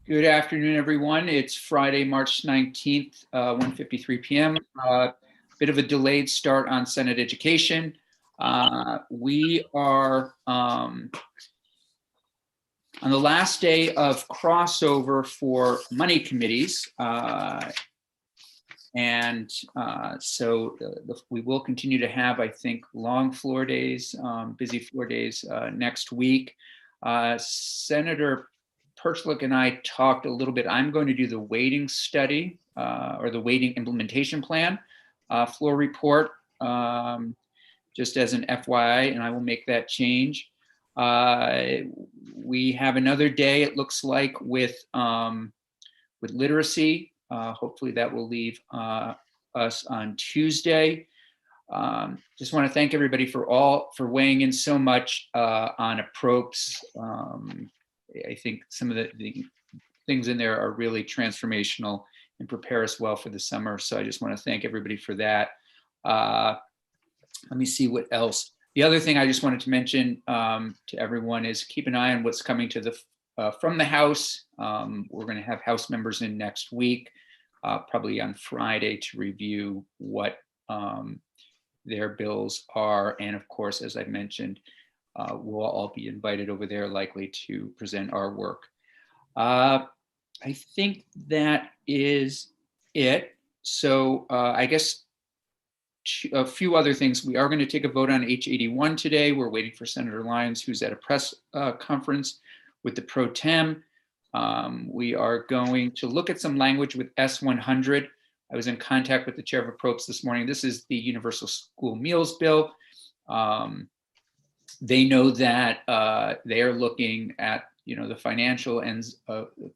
Good afternoon, everyone. It's Friday, March 19th, 1:53 p.m. Bit of a delayed start on Senate Education. We are on the last day of crossover for money committees. We will continue to have, I think, long floor days, busy floor days next week. Senator Perchlik and I talked a little bit. I'm going to do the weighting study or the weighting implementation plan floor report, just as an FYI, and I will make that change. We have another day, it looks like, with literacy. Hopefully that will leave us on Tuesday. Just want to thank everybody for weighing in so much on APPROPES. I think some of the things in there are really transformational and prepare us well for the summer. So I just want to thank everybody for that. Let me see what else. The other thing I just wanted to mention to everyone is keep an eye on what's coming to from the House. We're going to have House members in next week, probably on Friday, to review what their bills are. And of course, as I mentioned, we'll all be invited over there, likely to present our work. I think that is it. So I guess a few other things. We are going to take a vote on H81 today. We're waiting for Senator Lyons, who's at a press conference with the pro tem. We are going to look at some language with S100. I was in contact with the chair of APPROPES this morning. This is the Universal School Meals Bill. They know that they are looking at the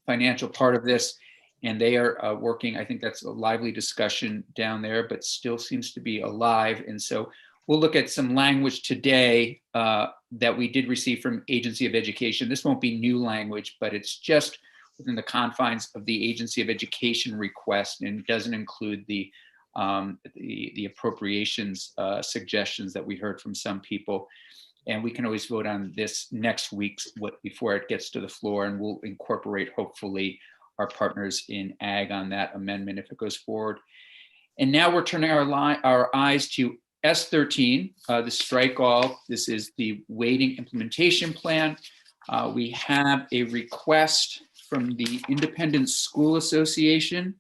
financial part of this, and they are working. I think that's a lively discussion down there, but still seems to be alive. And so we'll look at some language today that we did receive from Agency of Education. This won't be new language, but it's just within the confines of the Agency of Education request, and doesn't include the appropriations suggestions that we heard from some people. And we can always vote on this next week before it gets to the floor, and we'll incorporate, hopefully, our partners in AG on that amendment if it goes forward. And now we're turning our eyes to S13, the strike all. This is the weighting implementation plan. We have a request from the Independent School Association.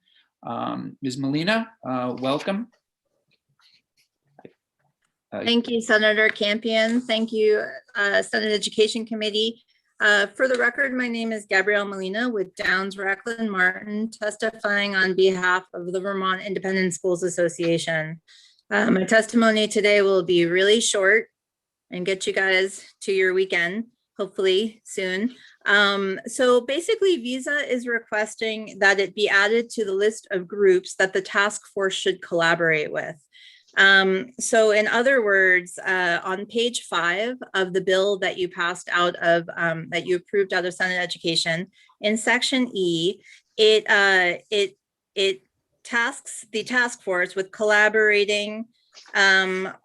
Ms. Molina, welcome. Thank you, Senator Campion. Thank you, Senate Education Committee. For the record, my name is Gabrielle Molina with Downs Rachlin Martin, testifying on behalf of the Vermont Independent Schools Association. My testimony today will be really short and get you guys to your weekend, hopefully soon. So basically, Visa is requesting that it be added to the list of groups that the task force should collaborate with. So in other words, on page 5 of the bill that you passed out of, that you approved out of Senate Education, in section E, it tasks the task force with collaborating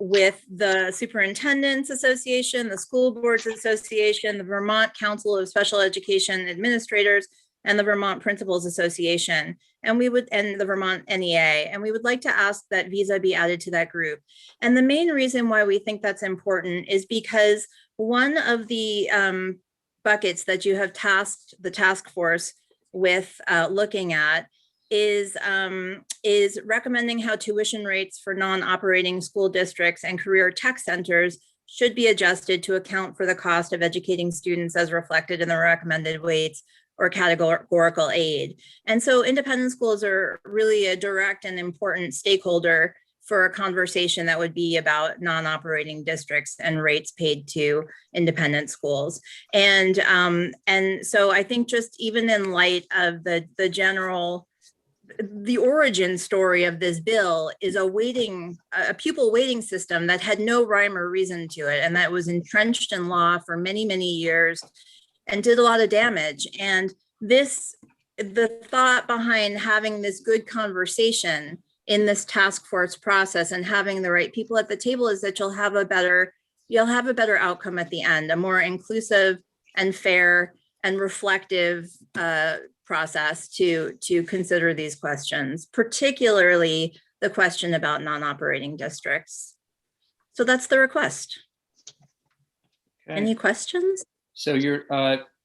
with the Superintendents Association, the School Boards Association, the Vermont Council of Special Education Administrators, and the Vermont Principals Association, and the Vermont NEA, and we would like to ask that Visa be added to that group. And the main reason why we think that's important is because one of the buckets that you have tasked the task force with looking at is recommending how tuition rates for non-operating school districts and career tech centers should be adjusted to account for the cost of educating students as reflected in the recommended weights or categorical aid. And so independent schools are really a direct and important stakeholder for a conversation that would be about non-operating districts and rates paid to independent schools. And so I think just even in light of the origin story of this bill is a pupil weighting system that had no rhyme or reason to it, and that was entrenched in law for many, many years and did a lot of damage. And the thought behind having this good conversation in this task force process and having the right people at the table is that you'll have a better outcome at the end, a more inclusive and fair and reflective process to consider these questions, particularly the question about non-operating districts. So that's the request. Okay. Any questions? So you're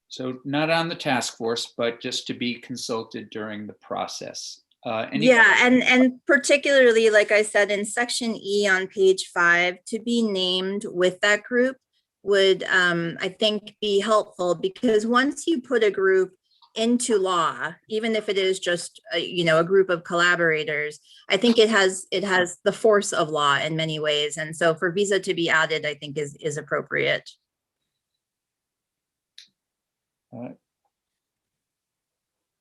so not on the task force, but just to be consulted during the process. Yeah, and particularly, like I said, in section E on page 5, to be named with that group would, I think, be helpful, because once you put a group into law, even if it is just a group of collaborators, I think it has the force of law in many ways, and so for visa to be added, I think is appropriate.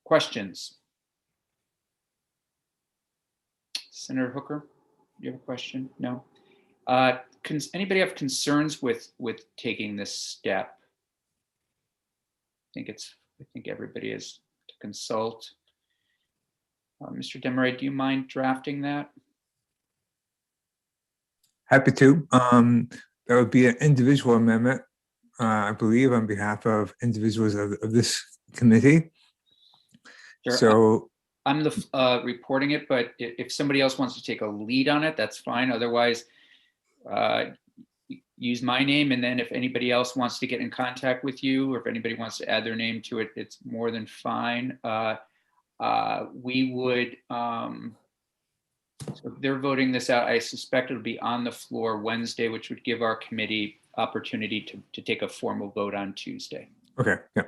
Questions? Senator Hooker, do you have a question? No. Anybody have concerns with taking this step? I think everybody is to consult. Mr. Desmarais, do you mind drafting that? Happy to. That would be an individual amendment, I believe, on behalf of individuals of this committee. Sure. So I'm the reporting it, but if somebody else wants to take a lead on it, that's fine. Otherwise, use my name, and then if anybody else wants to get in contact with you, or if anybody wants to add their name to it, it's more than fine. We would, so if they're voting this out, I suspect it'll be on the floor Wednesday, which would give our committee opportunity to take a formal vote on Tuesday. okay, yeah,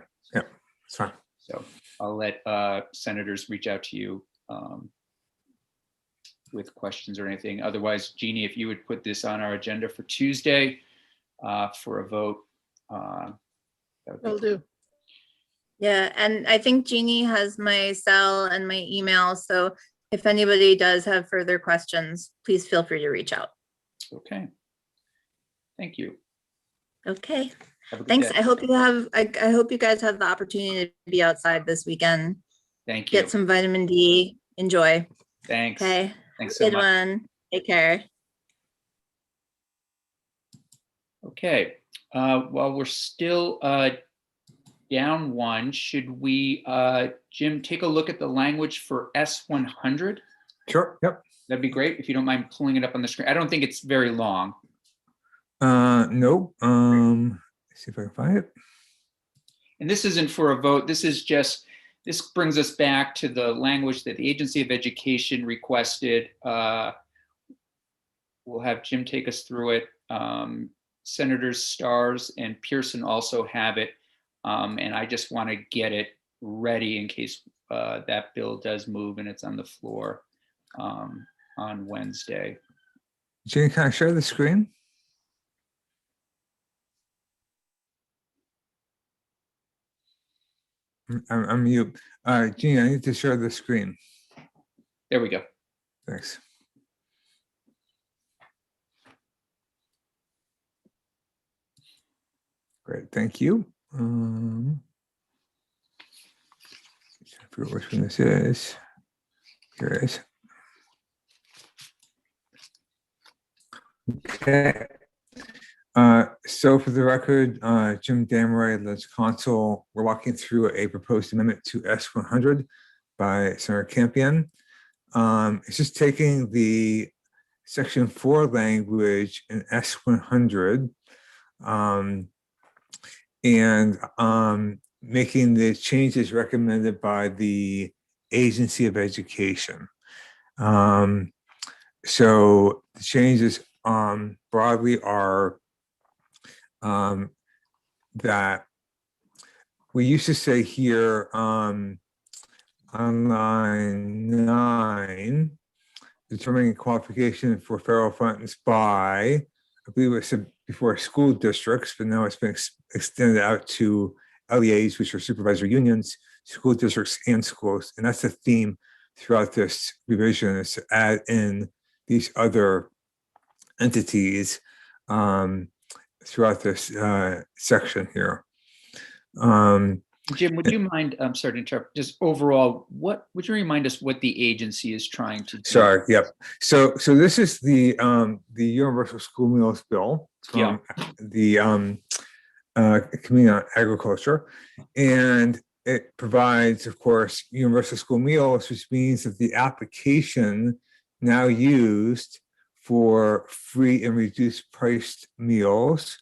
it's fine. So I'll let senators reach out to you with questions or anything. Otherwise, Jeannie, if you would put this on our agenda for Tuesday for a vote. Will do. Yeah, and I think Jeannie has my cell and my email, so if anybody does have further questions, please feel free to reach out. Okay. Thank you. Okay, Have a good thanks. day. I hope you guys have the opportunity to be outside this weekend. Thank you. Get some vitamin D. Enjoy. Thanks. Okay. Thanks so Good much. one. Take care. Okay. While we're still down one, should we, Jim, take a look at the language for S100? Sure, yep. That'd be great if you don't mind pulling it up on the screen. I don't think it's very long. No, let's see if I can find it. And this isn't for a vote. This is just, this brings us back to the language that the Agency of Education requested. We'll have Jim take us through it. Senators Stars and Pearson also have it. And I just want to get it ready in case that bill does move and it's on the floor on Wednesday. Jane, can I share the screen? I'm mute. Gene, I need to share the screen. There we go. Thanks. Great, thank you. I forget which one this is. Here it is. Okay. So for the record, Jim Desmarais, Legislative Counsel, we're walking through a proposed amendment to S100 by Senator Campion. It's just taking the section 4 language in S100 and making the changes recommended by the Agency of Education. So the changes broadly are that we used to say here on line 9, determining qualification for federal funds by, I believe it said before, school districts, but now it's been extended out to LEAs, which are supervisory unions, school districts, and schools. And that's the theme throughout this revision, is to add in these other entities throughout this section here. Jim, would you mind, I'm sorry to interrupt, just overall, would you remind us what the agency is trying to do? Sorry, yep. So this is the Universal School Meals Bill from the Committee on Agriculture, and it provides, of course, universal school meals, which means that the application now used for free and reduced priced meals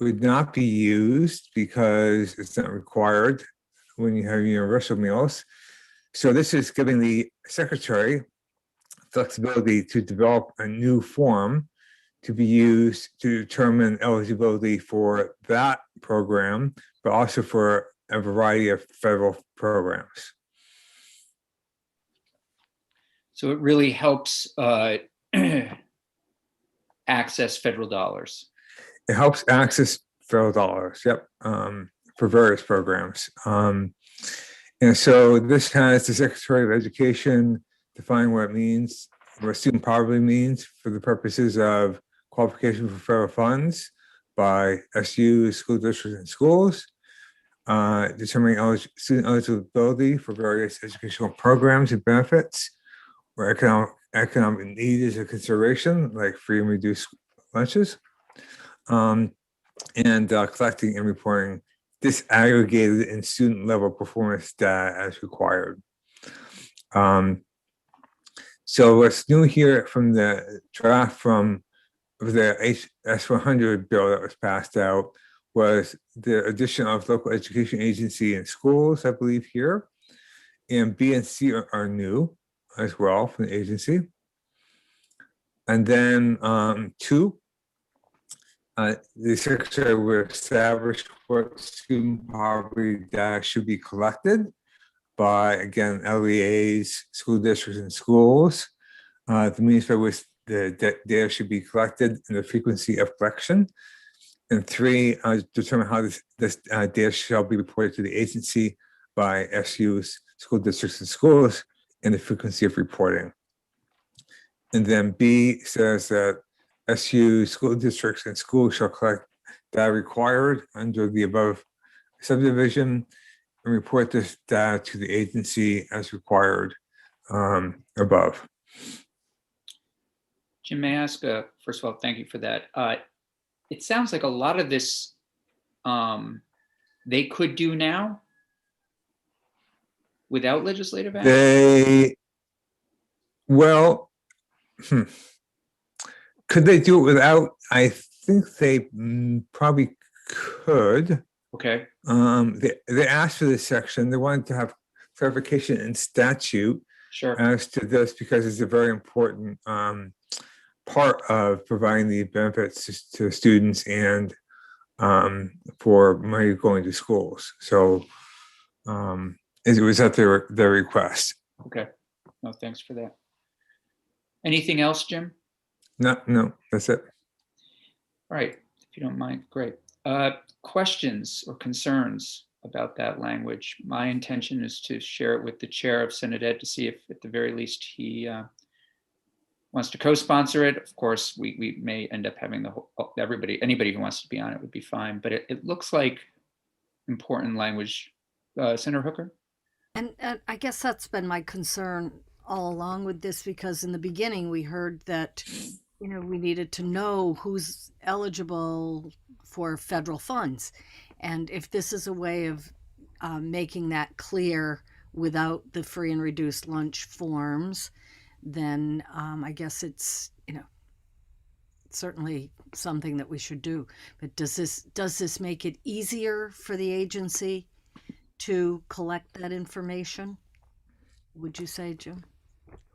would not be used because it's not required when you have universal meals. So this is giving the secretary flexibility to develop a new form to be used to determine eligibility for that program, but also for a variety of federal programs. So it really helps access federal dollars. It helps access federal dollars, yep, for various programs. And so this has the Secretary of Education define what it means, what student poverty means for the purposes of qualification for federal funds by SUs, school districts, and schools, determining student eligibility for various educational programs and benefits, where economic need is a consideration, like free and reduced lunches, and collecting and reporting disaggregated and student level performance data as required. So what's new here from the draft from the S100 bill that was passed out was the addition of local education agency and schools, I believe here, and B and C are new as well from the agency. And then two, the secretary will establish what student poverty data should be collected by, again, LEAs, school districts, and schools. The means by which the data should be collected and the frequency of collection. And three, determine how this data shall be reported to the agency by SUs, school districts, and schools, and the frequency of reporting. And then B says that SU, school districts, and schools shall collect data required under the above subdivision and report this data to the agency as required above. Jim, may I ask, first of all, thank you for that. It sounds like a lot of this they could do now without legislative action? Could they do it without? I think they probably could. Okay. They asked for this section. They wanted to have clarification in statute Sure. as to this because it's a very important part of providing the benefits to students and for money going to schools. So it was at their request. Okay. No, thanks for that. Anything else, Jim? No, that's it. All right, if you don't mind, great. Questions or concerns about that language? My intention is to share it with the chair of Senate Ed to see if at the very least he wants to co-sponsor it. Of course, we may end up having the whole, anybody who wants to be on it would be fine, but it looks like important language. Senator Hooker? And I guess that's been my concern all along with this, because in the beginning we heard that, you know, we needed to know who's eligible for federal funds. And if this is a way of making that clear without the free and reduced lunch forms, then I guess it's, you know, certainly something that we should do. But does this make it easier for the agency to collect that information? Would you say, Jim?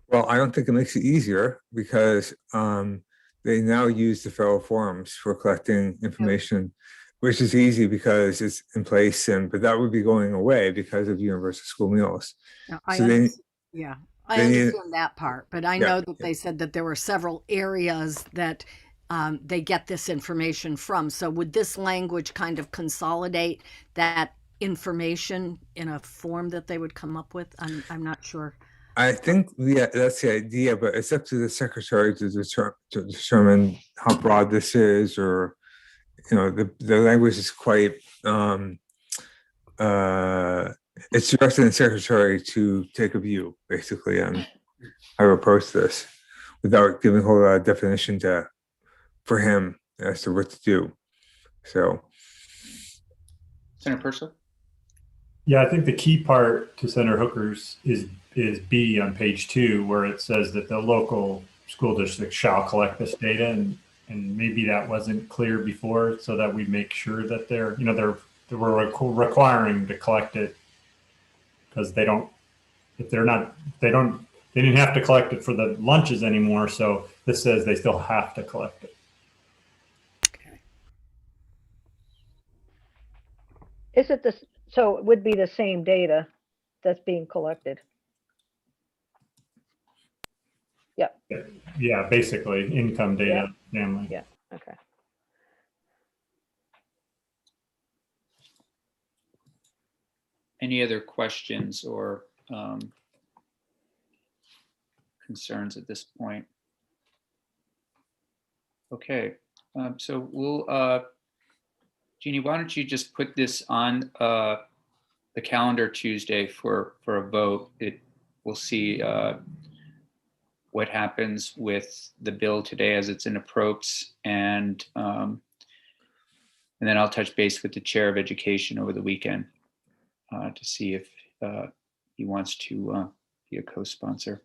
Well, I don't think it makes it easier because they now use the federal forms for collecting information, which is easy because it's in place, but that would be going away because of universal school meals. No, So I understand that part, but I know that they said that there were several areas that they get this information from. So would this language kind of consolidate that information in a form that they would come up with? I'm not sure. I think that's the idea, but it's up to the secretary to determine how broad this is, or, you know, the language is quite it's directed to the secretary to take a view basically on how to approach this without giving a whole lot of definition for him as to what to do. So Senator Purcell? Yeah, I think the key part to Senator Hooker's is B on page 2, where it says that the local school district shall collect this data, and maybe that wasn't clear before, so that we make sure that we're requiring to collect it, because they didn't have to collect it for the lunches anymore. So this says they still have to collect it. Okay. Is it this? So it would be the same data that's being collected. Yeah, basically income data, family. Yeah. Okay. Any other questions or concerns at this point? Okay, so we'll, Jeannie, why don't you just put this on the calendar Tuesday for a vote. We'll see what happens with the bill today as it's in approps, and then I'll touch base with the chair of education over the weekend to see if he wants to be a co-sponsor.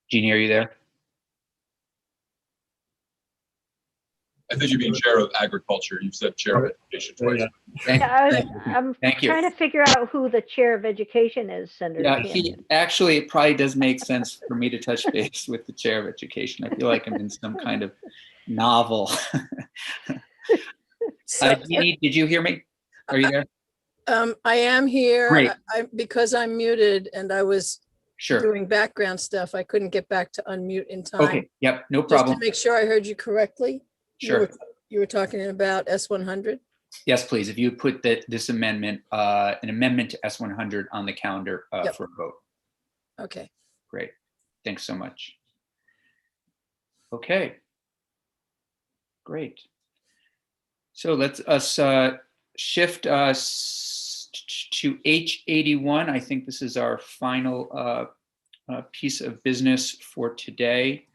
Jeannie, are you there? I think you mean chair of agriculture. You've said chair of education twice. Yeah. I'm Thank you. trying to figure out who the chair of education is, Senator. Yeah, Campion. it probably does make sense for me to touch base with the chair of education. I feel like I'm in some kind of novel. Jeannie, did you hear me? Are you there? I am here. Great. Because I'm muted and I was Sure. doing background stuff, I couldn't get back to unmute in time. Okay. Yep. No Just problem. to make sure I heard you correctly. Sure. You were talking about S100? Yes, please. If you put this amendment, an amendment to S100 on the calendar Yep. for a vote. Okay. Great. Thanks so much. Okay. Great. So let's shift us to H81. I think this is our final piece of business for today.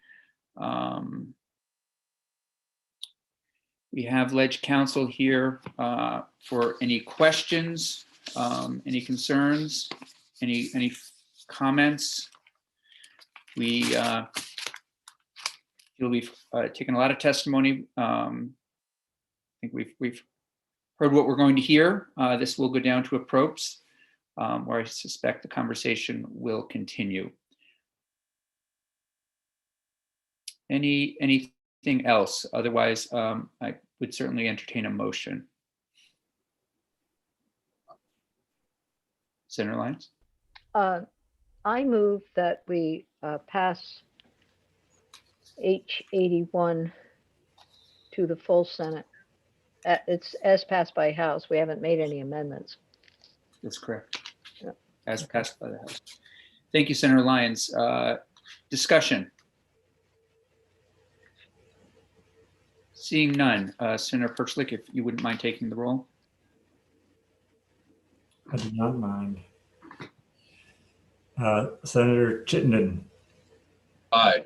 We have Ledge Council here for any questions, any concerns, any comments. We feel we've taken a lot of testimony. I think we've heard what we're going to hear. This will go down to approps, where I suspect the conversation will continue. Anything else? Otherwise, I would certainly entertain a motion. Senator Lyons? I move that we pass H81 to the full Senate. It's as passed by House. We haven't made any amendments. That's correct. Yep. As passed by the House. Thank you, Senator Lyons. Discussion. Seeing none, Senator Perchlik, if you wouldn't mind taking the roll. I do not mind. Senator Chittenden. Aye.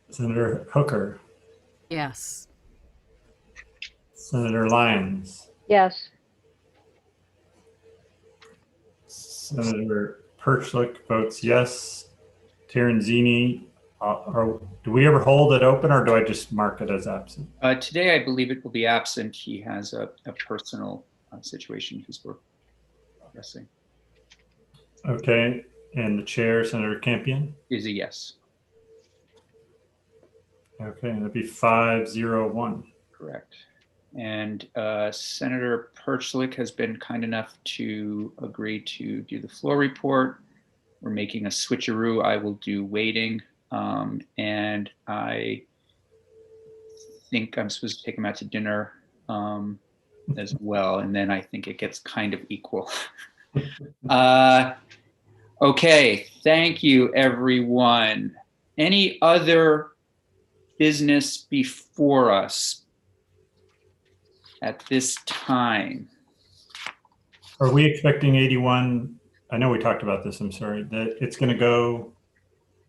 Senator Hooker. Yes. Senator Lyons. Yes. Senator Perchlik votes yes. Tiranzini, do we ever hold it open, or do I just mark it as absent? Today, I believe it will be absent. He has a personal situation he's addressing. Okay, and the chair, Senator Campion? Is a yes. Okay, that'd be 5-0-1. Correct. And Senator Perchlik has been kind enough to agree to do the floor report. We're making a switcheroo. I will do waiting. And I think I'm supposed to take him out to dinner as well. And then I think it gets kind of equal. Okay, thank you, everyone. Any other business before us at this time? Are we expecting 81? I know we talked about this, I'm sorry, that it's going to go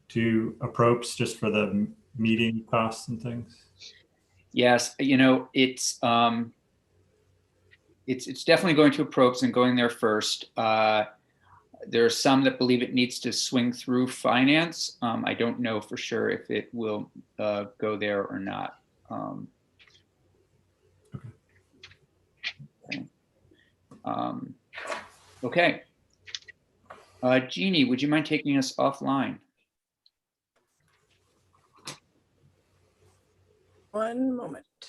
to approps just for the meeting costs and things? Yes, you know, it's it's definitely going to appropriates and going there first. There are some that believe it needs to swing through finance. I don't know for sure if it will go there or not. Okay. Jeannie, would you mind taking us offline? One moment.